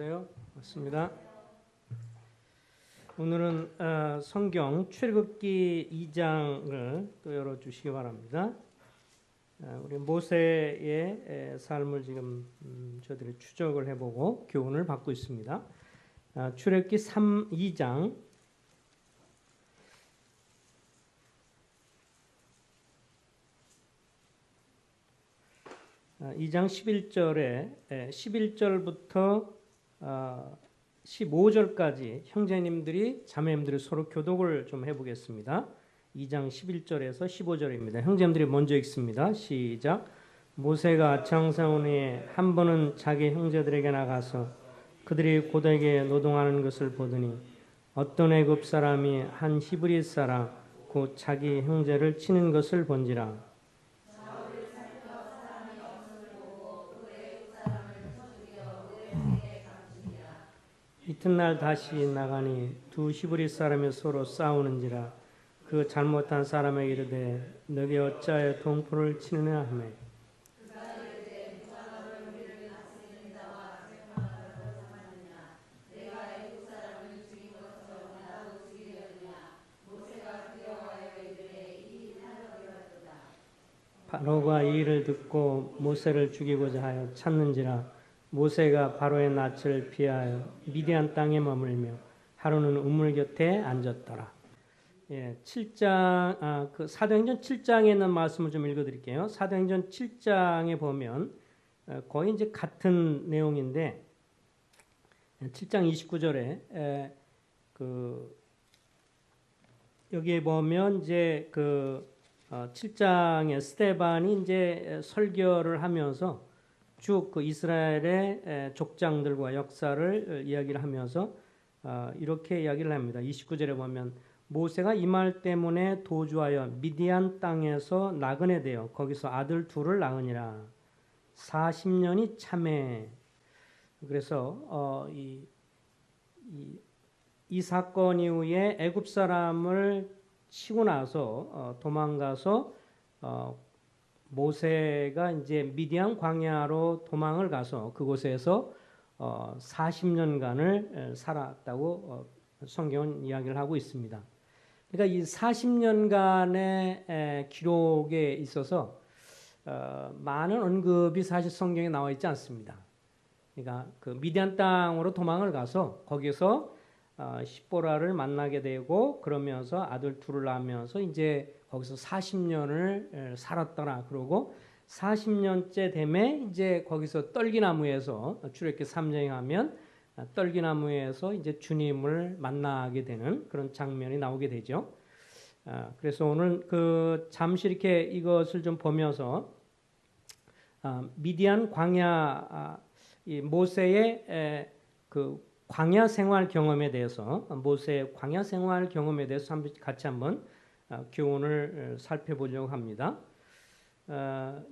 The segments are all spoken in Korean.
안녕하세요. 반갑습니다. 오늘은 성경 출애굽기 2장을 또 열어주시기 바랍니다. 우리 모세의 삶을 지금 저희들이 추적을 해보고 교훈을 받고 있습니다. 출애굽기 2장 2장 11절에 11절부터 15절까지 형제님들이 자매님들이 서로 교독을 좀 해보겠습니다. 2장 11절에서 15절입니다. 형제님들이 먼저 읽습니다. 시작. 모세가 아창사온에 한 번은 자기 형제들에게 나가서 그들이 고되게 노동하는 것을 보더니 어떤 애굽 사람이 한 히브리 사람 곧 자기 형제를 치는 것을 본지라. 이튿날 다시 나가니 두 히브리 사람이 서로 싸우는지라. 그 잘못한 사람에게 이르되 너희 어찌하여 동포를 치느냐 하매 바로가 이 일을 듣고 모세를 죽이고자 하여 찾는지라. 모세가 바로의 낯을 피하여 미디안 땅에 머물며 하루는 우물 곁에 앉았더라. 7장 그 사도행전 7장에 있는 말씀을 좀 읽어드릴게요. 사도행전 7장에 보면 거의 이제 같은 내용인데 7장 29절에 그 여기에 보면 이제 그 7장에 스데반이 이제 설교를 하면서 쭉 그 이스라엘의 족장들과 역사를 이야기를 하면서 이렇게 이야기를 합니다. 29절에 보면 모세가 이 말 때문에 도주하여 미디안 땅에서 나그네 되어 거기서 아들 둘을 낳으니라. 40년이 참해. 그래서 이 사건 이후에 애굽 사람을 치고 나서 도망가서 모세가 이제 미디안 광야로 도망을 가서 그곳에서 40년간을 살았다고 성경은 이야기를 하고 있습니다. 그러니까 이 40년간의 기록에 있어서 많은 언급이 사실 성경에 나와 있지 않습니다. 그러니까 그 미디안 땅으로 도망을 가서 거기서 십보라를 만나게 되고 그러면서 아들 둘을 낳으면서 이제 거기서 40년을 살았더라. 그러고 40년째 되매 이제 거기서 떨기나무에서 출애굽기 3장에 하면 떨기나무에서 이제 주님을 만나게 되는 그런 장면이 나오게 되죠. 그래서 오늘 그 잠시 이렇게 이것을 좀 보면서 미디안 광야 이 모세의 그 광야 생활 경험에 대해서 모세의 광야 생활 경험에 대해서 같이 한번 교훈을 살펴보려고 합니다.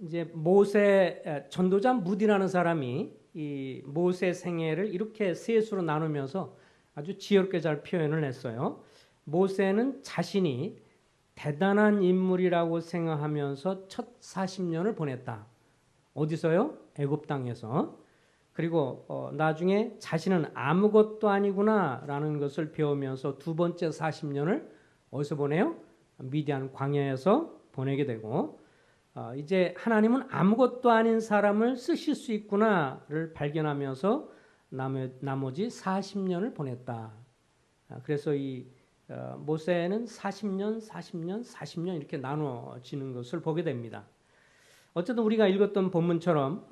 이제 모세 전도자 묻이라는 사람이 이 모세 생애를 이렇게 셋으로 나누면서 아주 지혜롭게 잘 표현을 했어요. 모세는 자신이 대단한 인물이라고 생각하면서 첫 40년을 보냈다. 어디서요? 애굽 땅에서. 그리고 나중에 자신은 아무것도 아니구나라는 것을 배우면서 두 번째 40년을 어디서 보내요? 미디안 광야에서 보내게 되고 이제 하나님은 아무것도 아닌 사람을 쓰실 수 있구나를 발견하면서 나머지 40년을 보냈다. 그래서 이 모세는 40년, 40년, 40년 이렇게 나눠지는 것을 보게 됩니다. 어쨌든 우리가 읽었던 본문처럼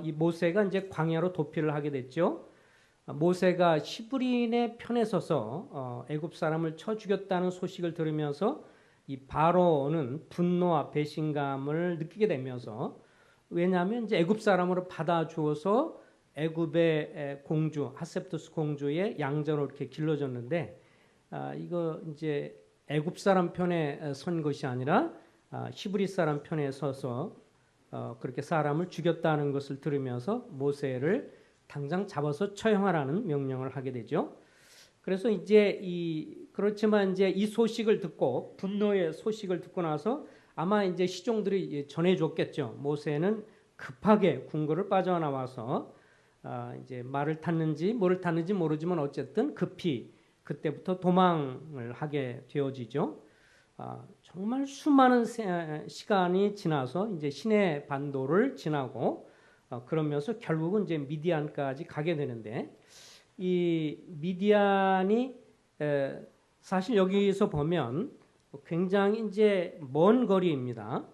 이 모세가 이제 광야로 도피를 하게 됐죠. 모세가 히브리인의 편에 서서 애굽 사람을 쳐 죽였다는 소식을 들으면서 이 바로는 분노와 배신감을 느끼게 되면서 왜냐하면 이제 애굽 사람으로 받아주어서 애굽의 공주 하셉토스 공주의 양자로 이렇게 길러졌는데 이거 이제 애굽 사람 편에 선 것이 아니라 히브리 사람 편에 서서 그렇게 사람을 죽였다는 것을 들으면서 모세를 당장 잡아서 처형하라는 명령을 하게 되죠. 그래서 이제 그렇지만 이제 이 소식을 듣고 분노의 소식을 듣고 나서 아마 이제 시종들이 전해줬겠죠. 모세는 급하게 궁궐을 빠져나와서 이제 말을 탔는지 뭐를 탔는지 모르지만 어쨌든 급히 그때부터 도망을 하게 되어지죠. 정말 수많은 시간이 지나서 이제 시내 반도를 지나고 그러면서 결국은 이제 미디안까지 가게 되는데 이 미디안이 사실 여기서 보면 굉장히 이제 먼 거리입니다.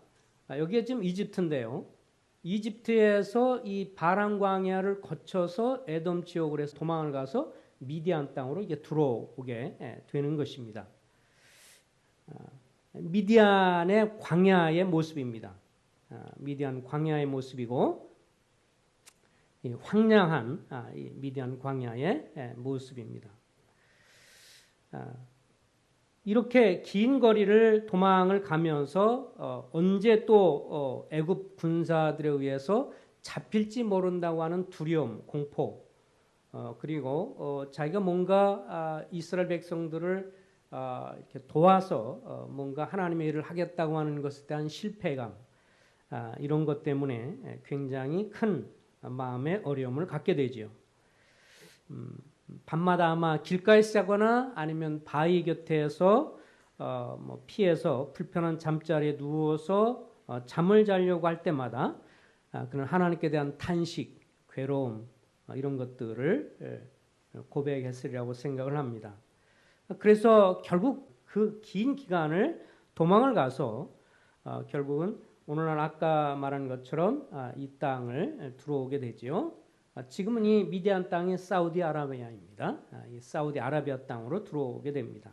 여기에 지금 이집트인데요. 이집트에서 이 바람 광야를 거쳐서 에돔 지역으로 해서 도망을 가서 미디안 땅으로 이제 들어오게 되는 것입니다. 미디안의 광야의 모습입니다. 미디안 광야의 모습이고 황량한 이 미디안 광야의 모습입니다. 이렇게 긴 거리를 도망을 가면서 언제 또 애굽 군사들에 의해서 잡힐지 모른다고 하는 두려움, 공포, 그리고 자기가 뭔가 이스라엘 백성들을 이렇게 도와서 뭔가 하나님의 일을 하겠다고 하는 것에 대한 실패감, 이런 것 때문에 굉장히 큰 마음의 어려움을 갖게 되지요. 밤마다 아마 길가에서 자거나 아니면 바위 곁에서 뭐 피해서 불편한 잠자리에 누워서 잠을 자려고 할 때마다 그런 하나님께 대한 탄식, 괴로움 이런 것들을 고백했으리라고 생각을 합니다. 그래서 결국 그 긴 기간을 도망을 가서 결국은 오늘날 아까 말한 것처럼 이 땅을 들어오게 되지요. 지금은 이 미디안 땅이 사우디아라비아입니다. 이 사우디아라비아 땅으로 들어오게 됩니다.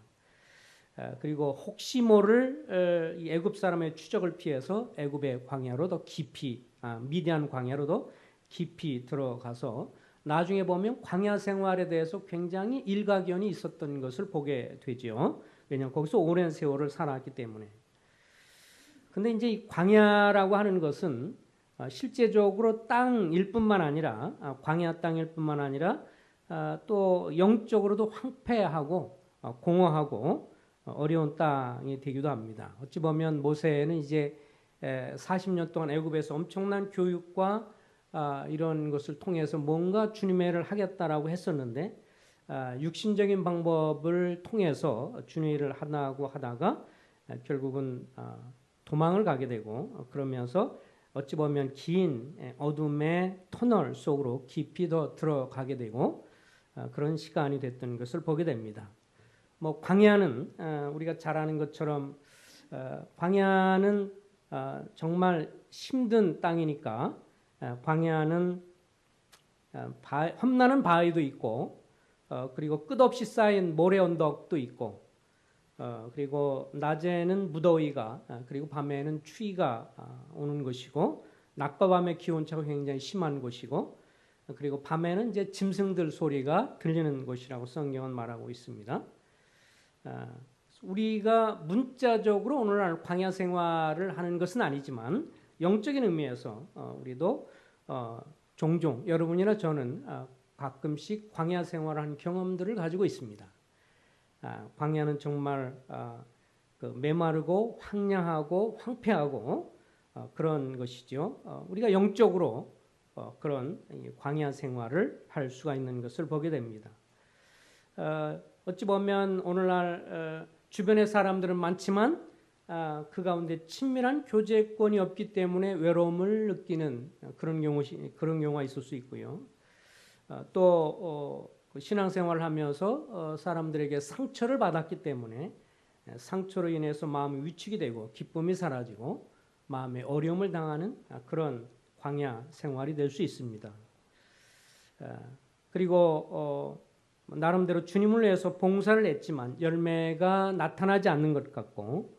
그리고 혹시 모를 이 애굽 사람의 추적을 피해서 애굽의 광야로 더 깊이, 미디안 광야로 더 깊이 들어가서 나중에 보면 광야 생활에 대해서 굉장히 일가견이 있었던 것을 보게 되죠. 왜냐하면 거기서 오랜 세월을 살았기 때문에. 근데 이제 이 광야라고 하는 것은 실제적으로 땅일 뿐만 아니라 광야 땅일 뿐만 아니라 또 영적으로도 황폐하고 공허하고 어려운 땅이 되기도 합니다. 어찌 보면 모세는 이제 40년 동안 애굽에서 엄청난 교육과 이런 것을 통해서 뭔가 주님의 일을 하겠다라고 했었는데 육신적인 방법을 통해서 주님의 일을 하려고 하다가 결국은 도망을 가게 되고 그러면서 어찌 보면 긴 어둠의 터널 속으로 깊이 더 들어가게 되고 그런 시간이 됐던 것을 보게 됩니다. 뭐 광야는 우리가 잘 아는 것처럼 광야는 정말 힘든 땅이니까 광야는 험난한 바위도 있고 그리고 끝없이 쌓인 모래 언덕도 있고 그리고 낮에는 무더위가 그리고 밤에는 추위가 오는 것이고 낮과 밤의 기온차가 굉장히 심한 곳이고 그리고 밤에는 이제 짐승들 소리가 들리는 곳이라고 성경은 말하고 있습니다. 우리가 문자적으로 오늘날 광야 생활을 하는 것은 아니지만 영적인 의미에서 우리도 종종 여러분이나 저는 가끔씩 광야 생활을 한 경험들을 가지고 있습니다. 광야는 정말 메마르고 황량하고 황폐하고 그런 것이죠. 우리가 영적으로 그런 광야 생활을 할 수가 있는 것을 보게 됩니다. 어찌 보면 오늘날 주변의 사람들은 많지만 그 가운데 친밀한 교제권이 없기 때문에 외로움을 느끼는 그런 경우가 있을 수 있고요. 또 신앙생활을 하면서 사람들에게 상처를 받았기 때문에 상처로 인해서 마음이 위축이 되고 기쁨이 사라지고 마음에 어려움을 당하는 그런 광야 생활이 될 수 있습니다. 그리고 나름대로 주님을 위해서 봉사를 했지만 열매가 나타나지 않는 것 같고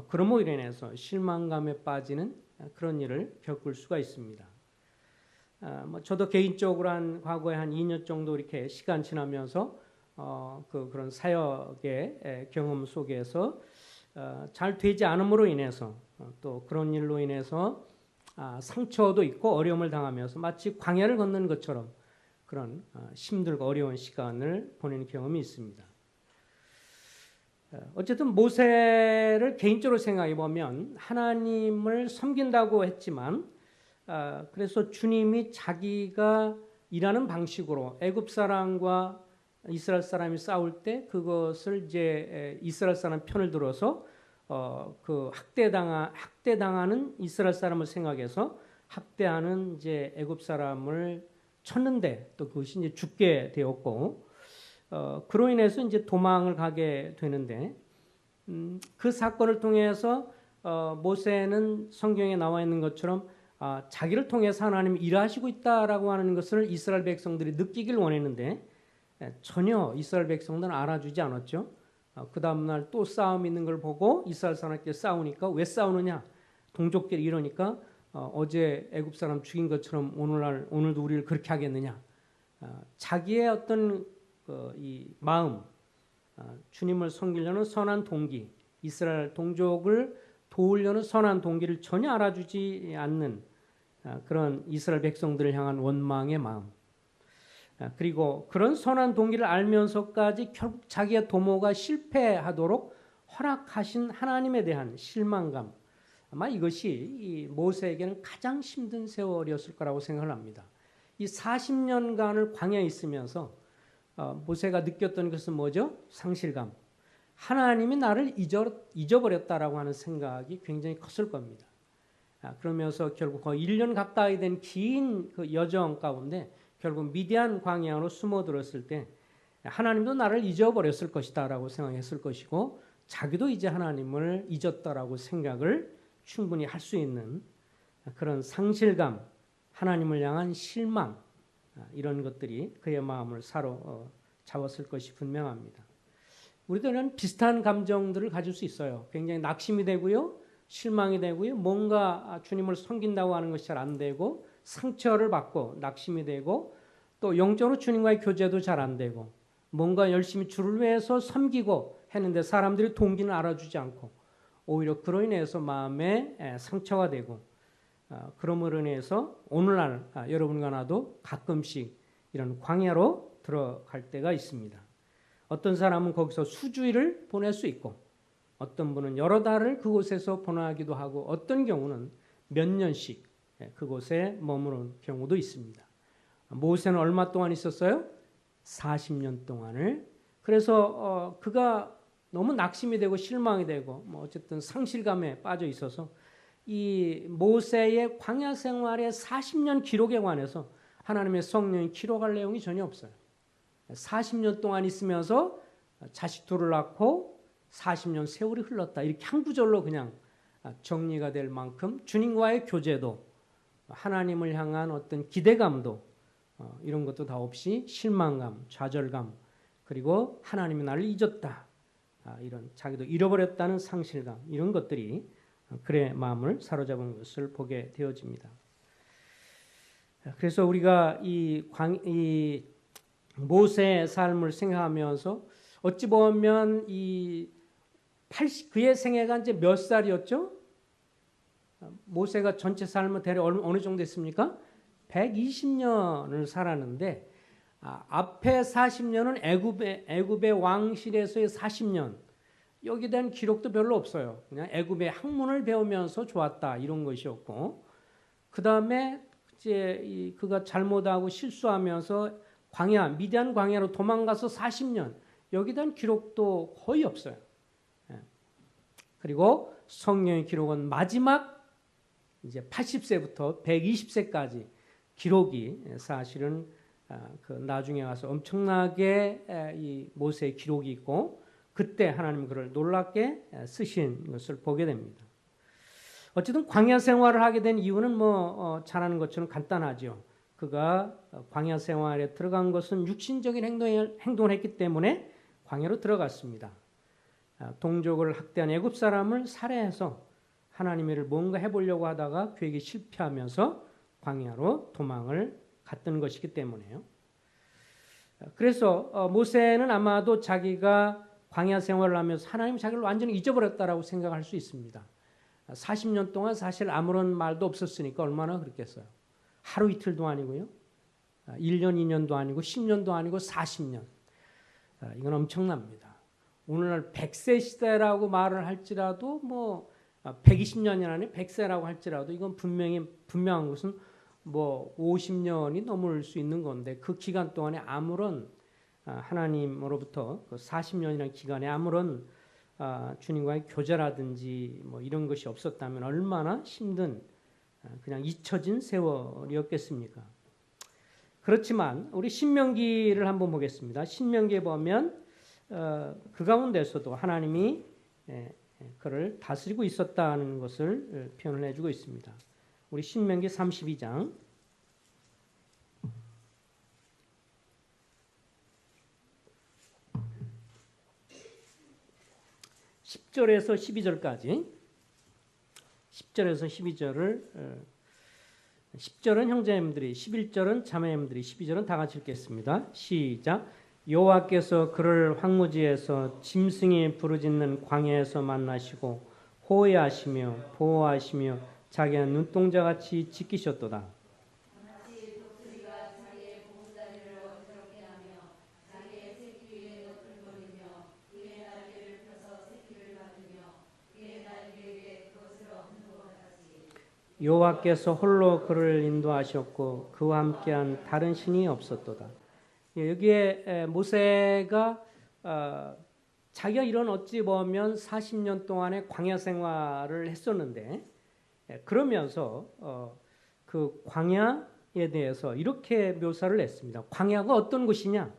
그럼으로 인해서 실망감에 빠지는 그런 일을 겪을 수가 있습니다. 저도 개인적으로 과거에 한 2년 정도 이렇게 시간 지나면서 그런 사역의 경험 속에서 잘 되지 않음으로 인해서 또 그런 일로 인해서 상처도 있고 어려움을 당하면서 마치 광야를 걷는 것처럼 그런 힘들고 어려운 시간을 보내는 경험이 있습니다. 어쨌든 모세를 개인적으로 생각해 보면 하나님을 섬긴다고 했지만 그래서 주님이 자기가 일하는 방식으로 애굽 사람과 이스라엘 사람이 싸울 때 그것을 이제 이스라엘 사람 편을 들어서 그 학대당하는 이스라엘 사람을 생각해서 학대하는 이제 애굽 사람을 쳤는데 또 그것이 이제 죽게 되었고 그로 인해서 이제 도망을 가게 되는데 그 사건을 통해서 모세는 성경에 나와 있는 것처럼 자기를 통해서 하나님이 일하시고 있다라고 하는 것을 이스라엘 백성들이 느끼길 원했는데 전혀 이스라엘 백성들은 알아주지 않았죠. 그 다음날 또 싸움 있는 걸 보고 이스라엘 사람끼리 싸우니까 왜 싸우느냐? 동족끼리 이러니까 어제 애굽 사람 죽인 것처럼 오늘도 우리를 그렇게 하겠느냐? 자기의 어떤 이 마음, 주님을 섬기려는 선한 동기, 이스라엘 동족을 도우려는 선한 동기를 전혀 알아주지 않는 그런 이스라엘 백성들을 향한 원망의 마음. 그리고 그런 선한 동기를 알면서까지 결국 자기의 도모가 실패하도록 허락하신 하나님에 대한 실망감. 아마 이것이 이 모세에게는 가장 힘든 세월이었을 거라고 생각을 합니다. 이 40년간을 광야에 있으면서 모세가 느꼈던 것은 뭐죠? 상실감. 하나님이 나를 잊어버렸다라고 하는 생각이 굉장히 컸을 겁니다. 그러면서 결국 거의 1년 가까이 된 긴 그 여정 가운데 결국 미디안 광야로 숨어들었을 때 하나님도 나를 잊어버렸을 것이다라고 생각했을 것이고 자기도 이제 하나님을 잊었다라고 생각을 충분히 할 수 있는 그런 상실감, 하나님을 향한 실망 이런 것들이 그의 마음을 사로잡았을 것이 분명합니다. 우리들은 비슷한 감정들을 가질 수 있어요. 굉장히 낙심이 되고요. 실망이 되고요. 뭔가 주님을 섬긴다고 하는 것이 잘 안 되고 상처를 받고 낙심이 되고 또 영적으로 주님과의 교제도 잘 안 되고 뭔가 열심히 주를 위해서 섬기고 했는데 사람들이 동기는 알아주지 않고 오히려 그로 인해서 마음에 상처가 되고 그러므로 인해서 오늘날 여러분과 나도 가끔씩 이런 광야로 들어갈 때가 있습니다. 어떤 사람은 거기서 수주일을 보낼 수 있고 어떤 분은 여러 달을 그곳에서 보내기도 하고 어떤 경우는 몇 년씩 그곳에 머무는 경우도 있습니다. 모세는 얼마 동안 있었어요? 40년 동안을. 그래서 그가 너무 낙심이 되고 실망이 되고 뭐 어쨌든 상실감에 빠져 있어서 이 모세의 광야 생활의 40년 기록에 관해서 하나님의 성령이 기록할 내용이 전혀 없어요. 40년 동안 있으면서 자식 둘을 낳고 40년 세월이 흘렀다. 이렇게 한 구절로 그냥 정리가 될 만큼 주님과의 교제도 하나님을 향한 어떤 기대감도 이런 것도 다 없이 실망감, 좌절감 그리고 하나님이 나를 잊었다. 이런 자기도 잃어버렸다는 상실감 이런 것들이 그의 마음을 사로잡은 것을 보게 되어집니다. 그래서 우리가 이 모세의 삶을 생각하면서 어찌 보면 그의 생애가 이제 몇 살이었죠? 모세가 전체 삶은 대략 어느 정도 됐습니까? 120년을 살았는데 앞에 40년은 애굽의 왕실에서의 40년 여기에 대한 기록도 별로 없어요. 그냥 애굽의 학문을 배우면서 좋았다 이런 것이었고 그 다음에 이제 그가 잘못하고 실수하면서 미디안 광야로 도망가서 40년 여기에 대한 기록도 거의 없어요. 그리고 성경의 기록은 마지막 이제 80세부터 120세까지 기록이 사실은 그 나중에 와서 엄청나게 이 모세의 기록이 있고 그때 하나님 그를 놀랍게 쓰신 것을 보게 됩니다. 어쨌든 광야 생활을 하게 된 이유는 잘 아는 것처럼 간단하죠. 그가 광야 생활에 들어간 것은 육신적인 행동을 했기 때문에 광야로 들어갔습니다. 동족을 학대한 애굽 사람을 살해해서 하나님을 뭔가 해보려고 하다가 그에게 실패하면서 광야로 도망을 갔던 것이기 때문에요. 그래서 모세는 아마도 자기가 광야 생활을 하면서 하나님 자기를 완전히 잊어버렸다라고 생각할 수 있습니다. 40년 동안 사실 아무런 말도 없었으니까 얼마나 그랬겠어요. 하루 이틀도 아니고요. 1년, 2년도 아니고 10년도 아니고 40년. 이건 엄청납니다. 오늘날 100세 시대라고 말을 할지라도 120년이 아니라 100세라고 할지라도 이건 분명한 것은 뭐 50년이 넘을 수 있는 건데 그 기간 동안에 아무런 하나님으로부터 그 40년이라는 기간에 아무런 주님과의 교제라든지 뭐 이런 것이 없었다면 얼마나 힘든 그냥 잊혀진 세월이었겠습니까? 그렇지만 우리 신명기를 한번 보겠습니다. 신명기에 보면 그 가운데서도 하나님이 그를 다스리고 있었다는 것을 표현을 해주고 있습니다. 우리 신명기 32장 10절에서 12절까지 10절에서 12절을 10절은 형제님들이 11절은 자매님들이 12절은 다 같이 읽겠습니다. 시작. 여호와께서 그를 황무지에서 짐승이 부르짖는 광야에서 만나시고 호위하시며 보호하시며 자기의 눈동자같이 지키셨도다. 여호와께서 홀로 그를 인도하셨고 그와 함께한 다른 신이 없었도다. 여기에 모세가 자기가 이런 어찌 보면 40년 동안의 광야 생활을 했었는데 그러면서 그 광야에 대해서 이렇게 묘사를 했습니다. 광야가 어떤 곳이냐?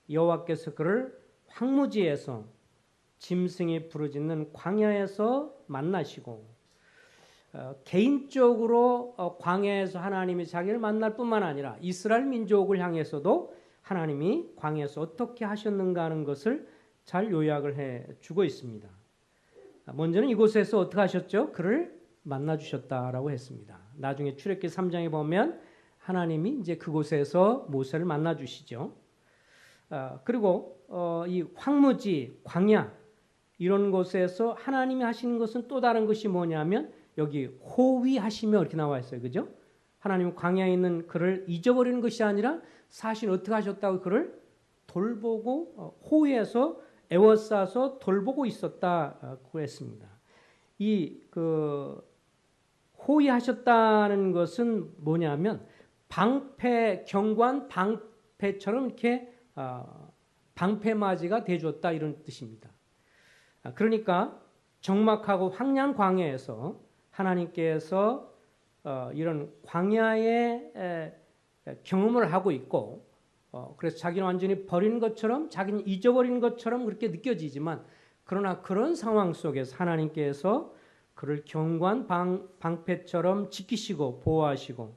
여호와께서 그를 황무지에서 짐승이 부르짖는 광야에서 만나시고 개인적으로 광야에서 하나님이 자기를 만날 뿐만 아니라 이스라엘 민족을 향해서도 하나님이 광야에서 어떻게 하셨는가 하는 것을 잘 요약을 해주고 있습니다. 먼저는 이곳에서 어떻게 하셨죠? 그를 만나주셨다라고 했습니다. 나중에 출애굽기 3장에 보면 하나님이 이제 그곳에서 모세를 만나주시죠. 그리고 이 황무지, 광야 이런 곳에서 하나님이 하시는 것은 또 다른 것이 뭐냐면 여기 호위하시며 이렇게 나와 있어요. 그죠? 하나님은 광야에 있는 그를 잊어버리는 것이 아니라 사실 어떻게 하셨다고 그를 돌보고 호위해서 애워싸서 돌보고 있었다고 했습니다. 이 호위하셨다는 것은 뭐냐면 방패 경관 방패처럼 이렇게 방패맞이가 되어줬다 이런 뜻입니다. 그러니까 적막하고 황량 광야에서 하나님께서 이런 광야의 경험을 하고 있고 그래서 자기는 완전히 버린 것처럼 자기는 잊어버린 것처럼 그렇게 느껴지지만 그러나 그런 상황 속에서 하나님께서 그를 경관 방패처럼 지키시고 보호하시고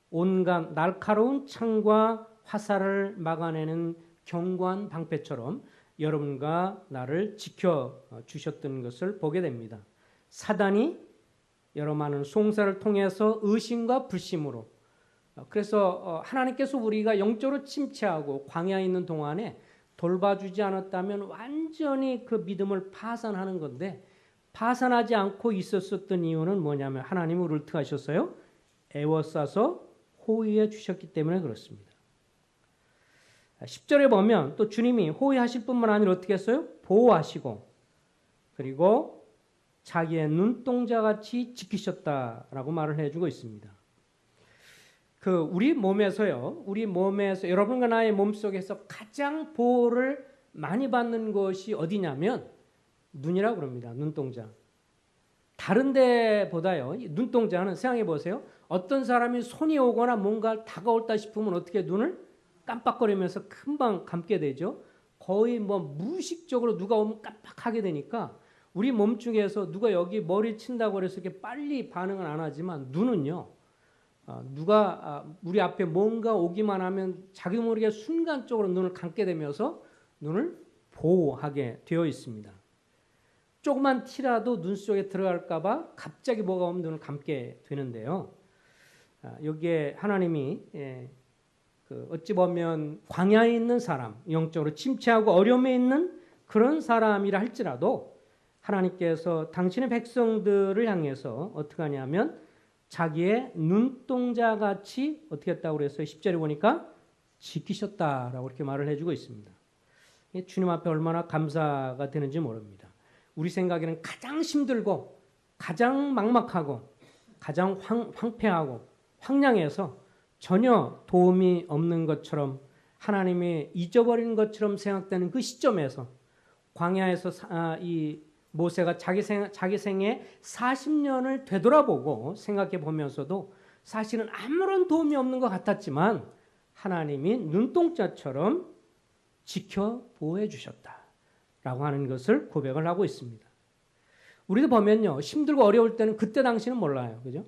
온갖 날카로운 창과 화살을 막아내는 경관 방패처럼 여러분과 나를 지켜주셨던 것을 보게 됩니다. 사단이 여러 많은 송사를 통해서 의심과 불신으로 그래서 하나님께서 우리가 영적으로 침체하고 광야에 있는 동안에 돌봐주지 않았다면 완전히 그 믿음을 파산하는 건데 파산하지 않고 있었던 이유는 뭐냐면 하나님은 우리를 어떻게 하셨어요? 애워싸서 호위해 주셨기 때문에 그렇습니다. 10절에 보면 또 주님이 호위하실 뿐만 아니라 어떻게 했어요? 보호하시고 그리고 자기의 눈동자같이 지키셨다라고 말을 해주고 있습니다. 우리 몸에서요, 여러분과 나의 몸 속에서 가장 보호를 많이 받는 것이 어디냐면 눈이라고 그럽니다. 눈동자. 다른 데보다요, 눈동자는 생각해 보세요. 어떤 사람이 손이 오거나 뭔가 다가올다 싶으면 어떻게 눈을 깜빡거리면서 금방 감게 되죠. 거의 뭐 무의식적으로 누가 오면 깜빡하게 되니까 우리 몸 중에서 누가 여기 머리 친다고 해서 이렇게 빨리 반응은 안 하지만 눈은요. 누가 우리 앞에 뭔가 오기만 하면 자기 모르게 순간적으로 눈을 감게 되면서 눈을 보호하게 되어 있습니다. 조그만 티라도 눈 속에 들어갈까 봐 갑자기 뭐가 오면 눈을 감게 되는데요. 여기에 하나님이 어찌 보면 광야에 있는 사람, 영적으로 침체하고 어려움에 있는 그런 사람이라 할지라도 하나님께서 당신의 백성들을 향해서 어떻게 하냐면 자기의 눈동자같이 어떻게 했다고 그랬어요? 10절에 보니까 지키셨다라고 이렇게 말을 해주고 있습니다. 주님 앞에 얼마나 감사가 되는지 모릅니다. 우리 생각에는 가장 힘들고 가장 막막하고 가장 황폐하고 황량해서 전혀 도움이 없는 것처럼 하나님이 잊어버린 것처럼 생각되는 그 시점에서 광야에서 이 모세가 자기 생에 40년을 되돌아보고 생각해 보면서도 사실은 아무런 도움이 없는 것 같았지만 하나님이 눈동자처럼 지켜 보호해 주셨다라고 하는 것을 고백을 하고 있습니다. 우리도 보면요, 힘들고 어려울 때는 그때 당시는 몰라요, 그죠?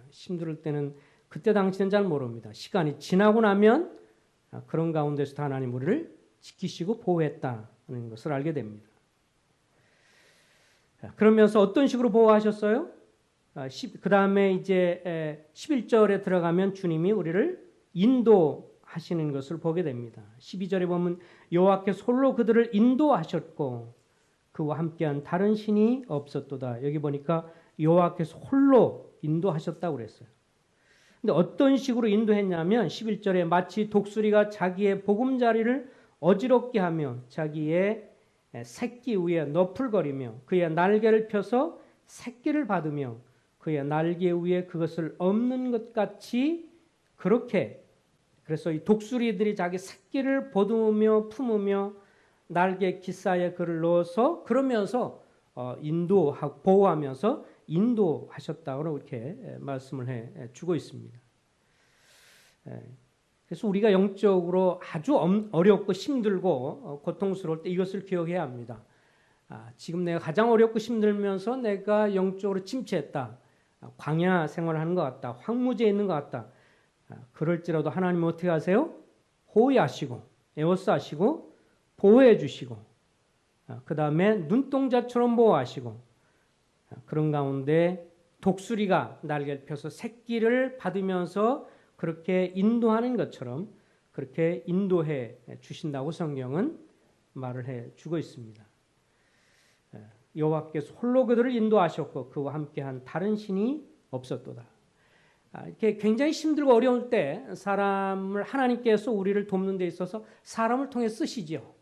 힘들 때는 그때 당시는 잘 모릅니다. 시간이 지나고 나면 그런 가운데서 하나님 우리를 지키시고 보호했다는 것을 알게 됩니다. 그러면서 어떤 식으로 보호하셨어요? 그 다음에 이제 11절에 들어가면 주님이 우리를 인도하시는 것을 보게 됩니다. 12절에 보면 여호와께서 홀로 그들을 인도하셨고 그와 함께한 다른 신이 없었도다. 여기 보니까 여호와께서 홀로 인도하셨다고 그랬어요. 근데 어떤 식으로 인도했냐면 11절에 마치 독수리가 자기의 보금자리를 어지럽게 하며 자기의 새끼 위에 너풀거리며 그의 날개를 펴서 새끼를 받으며 그의 날개 위에 그것을 엎는 것 같이 그렇게 그래서 이 독수리들이 자기 새끼를 보듬으며 품으며 날개 기사에 그를 넣어서 그러면서 인도하고 보호하면서 인도하셨다고 이렇게 말씀을 해 주고 있습니다. 그래서 우리가 영적으로 아주 어렵고 힘들고 고통스러울 때 이것을 기억해야 합니다. 지금 내가 가장 어렵고 힘들면서 내가 영적으로 침체했다. 광야 생활을 하는 것 같다. 황무지에 있는 것 같다. 그럴지라도 하나님은 어떻게 하세요? 호위하시고 에워싸시고 보호해 주시고 그 다음에 눈동자처럼 보호하시고 그런 가운데 독수리가 날개를 펴서 새끼를 받으면서 그렇게 인도하는 것처럼 그렇게 인도해 주신다고 성경은 말을 해 주고 있습니다. 여호와께서 홀로 그들을 인도하셨고 그와 함께한 다른 신이 없었도다. 이렇게 굉장히 힘들고 어려울 때 사람을 하나님께서 우리를 돕는 데 있어서 사람을 통해 쓰시죠.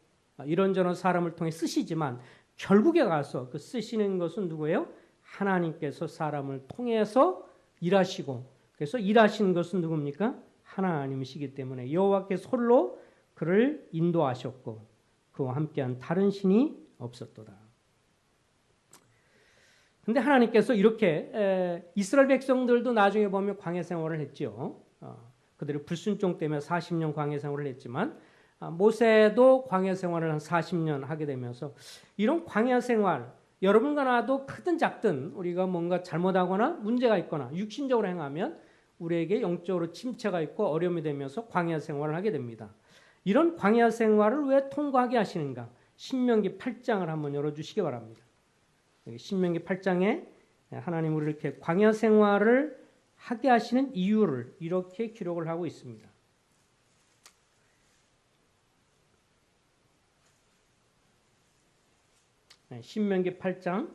이런저런 사람을 통해 쓰시지만 결국에 가서 그 쓰시는 것은 누구예요? 하나님께서 사람을 통해서 일하시고 그래서 일하시는 것은 누굽니까? 하나님이시기 때문에 여호와께서 홀로 그를 인도하셨고 그와 함께한 다른 신이 없었도다. 근데 하나님께서 이렇게 이스라엘 백성들도 나중에 보면 광야 생활을 했죠. 그들의 불순종 때문에 40년 광야 생활을 했지만 모세도 광야 생활을 한 40년 하게 되면서 이런 광야 생활 여러분과 나도 크든 작든 우리가 뭔가 잘못하거나 문제가 있거나 육신적으로 행하면 우리에게 영적으로 침체가 있고 어려움이 되면서 광야 생활을 하게 됩니다. 이런 광야 생활을 왜 통과하게 하시는가? 신명기 8장을 한번 열어주시기 바랍니다. 신명기 8장에 하나님 우리를 이렇게 광야 생활을 하게 하시는 이유를 이렇게 기록을 하고 있습니다. 신명기 8장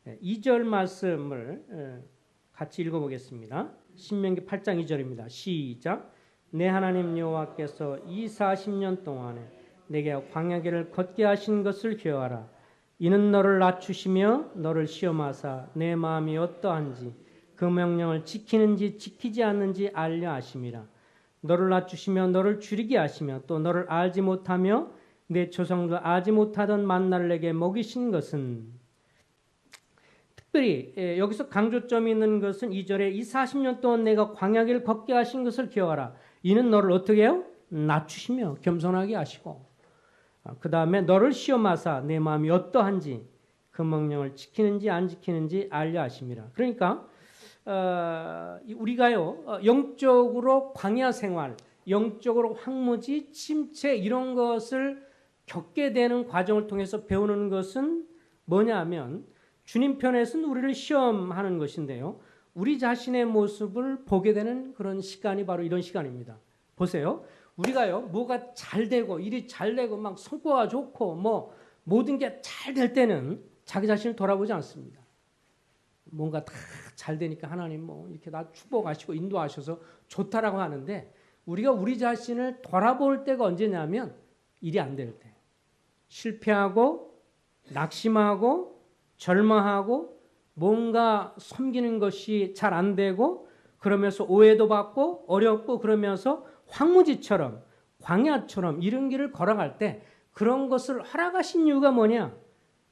2절 말씀을 같이 읽어보겠습니다. 신명기 8장 2절입니다. 시작. 내 하나님 여호와께서 이 40년 동안에 내게 광야길을 걷게 하신 것을 기억하라. 이는 너를 낮추시며 너를 시험하사 내 마음이 어떠한지 그 명령을 지키는지 지키지 않는지 알려 하심이라. 너를 낮추시며 너를 줄이게 하시며 또 너를 알지 못하며 내 조상들 알지 못하던 만나를 내게 먹이신 것은 특별히 여기서 강조점이 있는 것은 2절에 이 40년 동안 내가 광야길을 걷게 하신 것을 기억하라. 이는 너를 어떻게 해요? 낮추시며 겸손하게 하시고 그 다음에 너를 시험하사 내 마음이 어떠한지 그 명령을 지키는지 안 지키는지 알려 하심이라. 그러니까 우리가요 영적으로 광야 생활, 영적으로 황무지, 침체 이런 것을 겪게 되는 과정을 통해서 배우는 것은 뭐냐 하면 주님 편에서는 우리를 시험하는 것인데요. 우리 자신의 모습을 보게 되는 그런 시간이 바로 이런 시간입니다. 보세요. 우리가요 뭐가 잘 되고 일이 잘 되고 막 성과가 좋고 뭐 모든 게 잘 될 때는 자기 자신을 돌아보지 않습니다. 뭔가 다 잘 되니까 하나님 뭐 이렇게 나 축복하시고 인도하셔서 좋다라고 하는데 우리가 우리 자신을 돌아볼 때가 언제냐면 일이 안 될 때, 실패하고 낙심하고 절망하고 뭔가 섬기는 것이 잘 안 되고 그러면서 오해도 받고 어렵고 그러면서 황무지처럼 광야처럼 이런 길을 걸어갈 때 그런 것을 허락하신 이유가 뭐냐?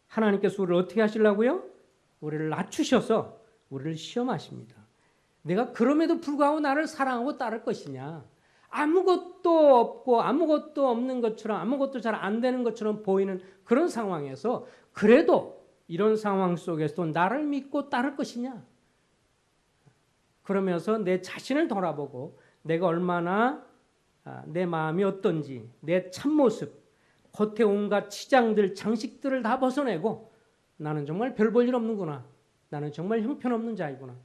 하나님께서 우리를 어떻게 하시려고요? 우리를 낮추셔서 우리를 시험하십니다. 내가 그럼에도 불구하고 나를 사랑하고 따를 것이냐? 아무것도 없고 아무것도 없는 것처럼 아무것도 잘 안 되는 것처럼 보이는 그런 상황에서 그래도 이런 상황 속에서 나를 믿고 따를 것이냐? 그러면서 내 자신을 돌아보고 내가 얼마나 내 마음이 어떤지 내 참모습 겉에 온갖 치장들 장식들을 다 벗어내고 나는 정말 별 볼 일 없는구나. 나는 정말 형편없는 자이구나.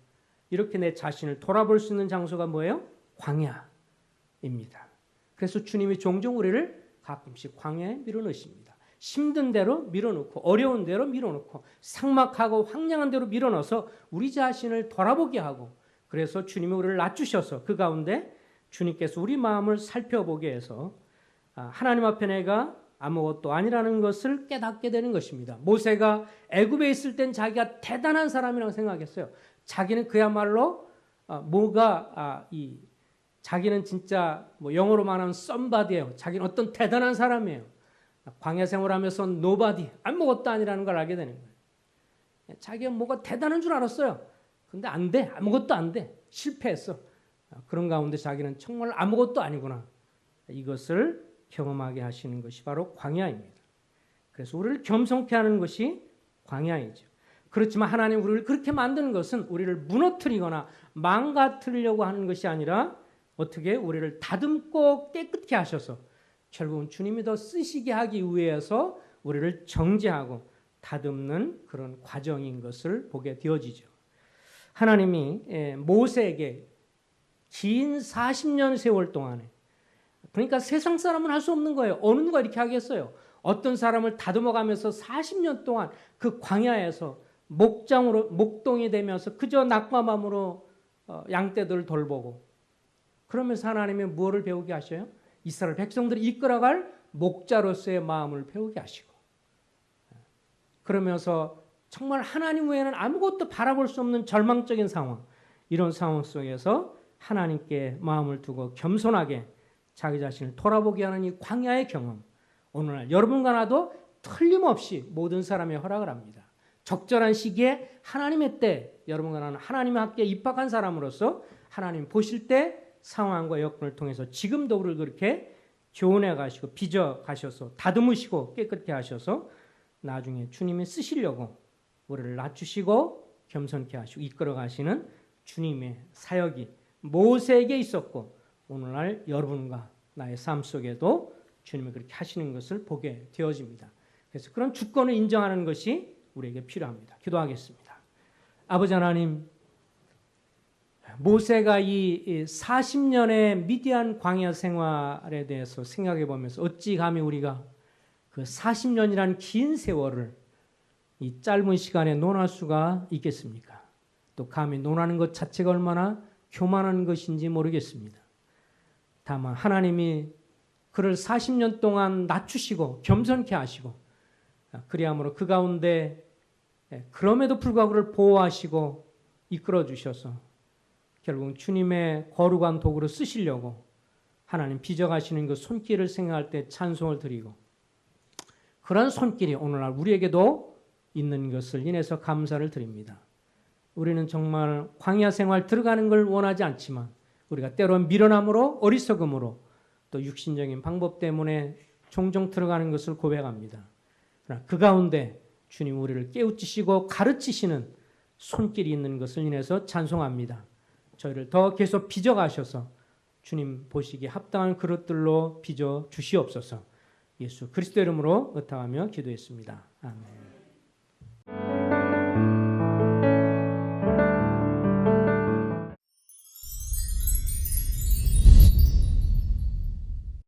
이렇게 내 자신을 돌아볼 수 있는 장소가 뭐예요? 광야입니다. 그래서 주님이 종종 우리를 가끔씩 광야에 밀어넣으십니다. 힘든 대로 밀어넣고 어려운 대로 밀어넣고 삭막하고 황량한 대로 밀어넣어서 우리 자신을 돌아보게 하고 그래서 주님이 우리를 낮추셔서 그 가운데 주님께서 우리 마음을 살펴보게 해서 하나님 앞에 내가 아무것도 아니라는 것을 깨닫게 되는 것입니다. 모세가 애굽에 있을 땐 자기가 대단한 사람이라고 생각했어요. 자기는 그야말로 자기는 진짜 영어로 말하면 somebody예요. 자기는 어떤 대단한 사람이에요. 광야 생활하면서 nobody, 아무것도 아니라는 걸 알게 되는 거예요. 자기가 뭐가 대단한 줄 알았어요. 근데 안 돼. 아무것도 안 돼. 실패했어. 그런 가운데 자기는 정말 아무것도 아니구나. 이것을 경험하게 하시는 것이 바로 광야입니다. 그래서 우리를 겸손케 하는 것이 광야이죠. 그렇지만 하나님 우리를 그렇게 만드는 것은 우리를 무너뜨리거나 망가뜨리려고 하는 것이 아니라 어떻게 우리를 다듬고 깨끗게 하셔서 결국은 주님이 더 쓰시게 하기 위해서 우리를 정죄하고 다듬는 그런 과정인 것을 보게 되어지죠. 하나님이 모세에게 긴 40년 세월 동안에 그러니까 세상 사람은 할 수 없는 거예요. 어느 누가 이렇게 하겠어요. 어떤 사람을 다듬어가면서 40년 동안 그 광야에서 목동이 되면서 그저 낙과 마음으로 양떼들을 돌보고 그러면서 하나님이 무엇을 배우게 하셔요? 이스라엘 백성들을 이끌어갈 목자로서의 마음을 배우게 하시고 그러면서 정말 하나님 외에는 아무것도 바라볼 수 없는 절망적인 상황 이런 상황 속에서 하나님께 마음을 두고 겸손하게 자기 자신을 돌아보게 하는 이 광야의 경험 오늘날 여러분과 나도 틀림없이 모든 사람이 허락을 합니다. 적절한 시기에 하나님의 때 여러분과 나는 하나님의 학교에 입학한 사람으로서 하나님 보실 때 상황과 여건을 통해서 지금도 우리를 그렇게 교훈해 가시고 빚어 가셔서 다듬으시고 깨끗게 하셔서 나중에 주님이 쓰시려고 우리를 낮추시고 겸손케 하시고 이끌어 가시는 주님의 사역이 모세에게 있었고 오늘날 여러분과 나의 삶 속에도 주님이 그렇게 하시는 것을 보게 되어집니다. 그래서 그런 주권을 인정하는 것이 우리에게 필요합니다. 기도하겠습니다. 아버지 하나님, 모세가 이 40년의 미디안 광야 생활에 대해서 생각해 보면서 어찌 감히 우리가 그 40년이라는 긴 세월을 이 짧은 시간에 논할 수가 있겠습니까? 또 감히 논하는 것 자체가 얼마나 교만한 것인지 모르겠습니다. 다만 하나님이 그를 40년 동안 낮추시고 겸손케 하시고 그리함으로 그 가운데 그럼에도 불구하고 그를 보호하시고 이끌어 주셔서 결국 주님의 거룩한 도구로 쓰시려고 하나님 빚어가시는 그 손길을 생각할 때 찬송을 드리고 그런 손길이 오늘날 우리에게도 있는 것을 인해서 감사를 드립니다. 우리는 정말 광야 생활 들어가는 걸 원하지 않지만 우리가 때로는 미련함으로 어리석음으로 또 육신적인 방법 때문에 종종 들어가는 것을 고백합니다. 그러나 그 가운데 주님 우리를 깨우치시고 가르치시는 손길이 있는 것을 인해서 찬송합니다. 저희를 더 계속 빚어가셔서 주님 보시기에 합당한 그릇들로 빚어 주시옵소서. 예수 그리스도 이름으로 의탁하며 기도했습니다. 아멘.